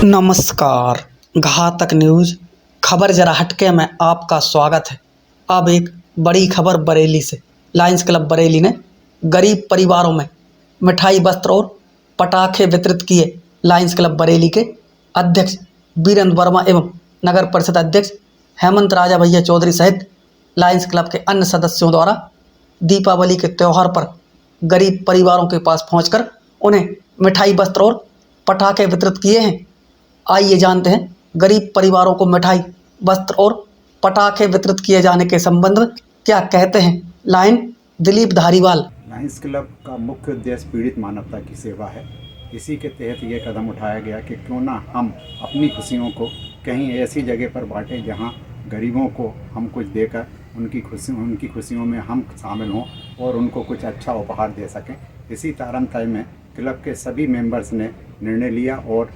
नमस्कार। घातक न्यूज खबर जरा हटके में आपका स्वागत है। अब एक बड़ी खबर बरेली से। लायंस क्लब बरेली ने गरीब परिवारों में मिठाई, वस्त्र और पटाखे वितरित किए। लायंस क्लब बरेली के अध्यक्ष वीरेंद्र वर्मा एवं नगर परिषद अध्यक्ष हेमंत राजा भैया चौधरी सहित लायंस क्लब के अन्य सदस्यों द्वारा दीपावली के त्यौहार पर गरीब परिवारों के पास पहुंचकर उन्हें मिठाई, वस्त्र और पटाखे वितरित किए हैं। आइए जानते हैं गरीब परिवारों को मिठाई, वस्त्र और पटाखे वितरित किए जाने के संबंध में क्या कहते हैं। Line Dilip Dhariwal. Lions club का मुख्य उद्देश्य पीड़ित मानवता की सेवा है। इसी के तहत ये कदम उठाया गया कि क्यों ना हम अपनी खुशियों को कहीं ऐसी जगह पर बांटें जहां गरीबों को हम कुछ देकर उनकी खुशियों में हम शामिल हों और उनको कुछ अच्छा उपहार दे सकें। इसी तारतम्य में क्लब के सभी मेंबर्स ने निर्णय लिया और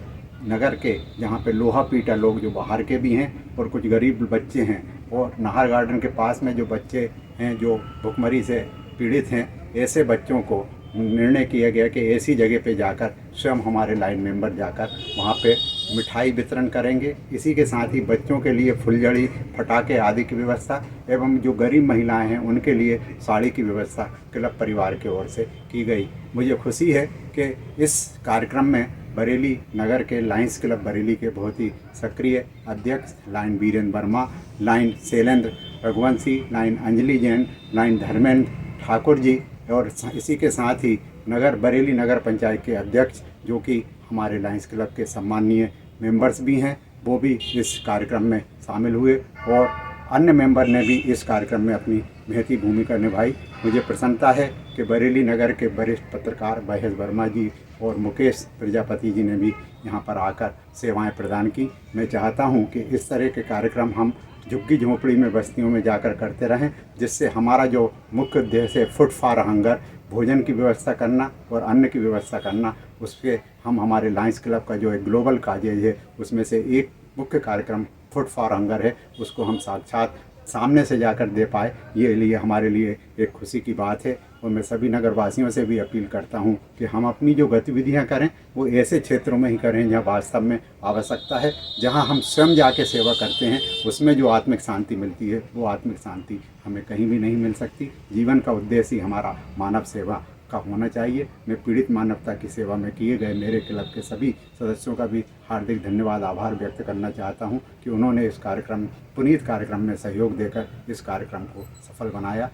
नगर के जहाँ पे लोहा पीटा लोग जो बाहर के भी हैं और कुछ गरीब बच्चे हैं और नाहर गार्डन के पास में जो बच्चे हैं जो भुखमरी से पीड़ित हैं, ऐसे बच्चों को निर्णय किया गया कि ऐसी जगह पे जाकर स्वयं हमारे लाइन मेंबर जाकर वहाँ पे मिठाई वितरण करेंगे। इसी के साथ ही बच्चों के लिए फुलझड़ी, पटाखे आदि की व्यवस्था एवं जो गरीब महिलाएं हैं उनके लिए साड़ी की व्यवस्था क्लब परिवार की ओर से की गई। मुझे खुशी है कि इस कार्यक्रम में बरेली नगर के लायंस क्लब बरेली के बहुत ही सक्रिय अध्यक्ष lion Virendra Verma, lion Shailendra Raghuvanshi, lion Anjali Jain, lion Dharmendra Thakur ji और इसी के साथ ही बरेली नगर पंचायत के अध्यक्ष जो कि हमारे लायंस क्लब के सम्माननीय मेंबर्स भी हैं, वो भी इस कार्यक्रम में शामिल हुए और अन्य मेंबर ने भी इस कार्यक्रम में अपनी महती भूमिका निभाई। मुझे प्रसन्नता है कि बरेली नगर के वरिष्ठ पत्रकार महेश वर्मा जी और मुकेश प्रजापति जी ने भी यहाँ पर आकर सेवाएं प्रदान की। मैं चाहता हूँ कि इस तरह के कार्यक्रम हम झुग्गी झोंपड़ी में बस्तियों में जाकर करते रहें, जिससे हमारा जो मुख्य उद्देश्य है फूड फॉर हंगर, भोजन की व्यवस्था करना और अन्न की व्यवस्था करना, उसके हम हमारे लायंस क्लब का जो एक ग्लोबल काजेज है उसमें से एक मुख्य कार्यक्रम फूड फॉर हंगर है, उसको हम साक्षात सामने से जाकर दे पाए, ये हमारे लिए एक खुशी की बात है। और मैं सभी नगरवासियों से भी अपील करता हूं कि हम अपनी जो गतिविधियां करें वो ऐसे क्षेत्रों में ही करें जहां वास्तव में आवश्यकता है, जहां हम स्वयं जाके सेवा करते हैं उसमें जो आत्मिक शांति मिलती है वो आत्मिक शांति हमें कहीं भी नहीं मिल सकती। जीवन का उद्देश्य ही हमारा मानव सेवा का होना चाहिए। मैं पीड़ित मानवता की सेवा में किए गए मेरे क्लब के सभी सदस्यों का भी हार्दिक धन्यवाद, आभार व्यक्त करना चाहता हूं कि उन्होंने इस पुनीत कार्यक्रम में सहयोग देकर इस कार्यक्रम को सफल बनाया।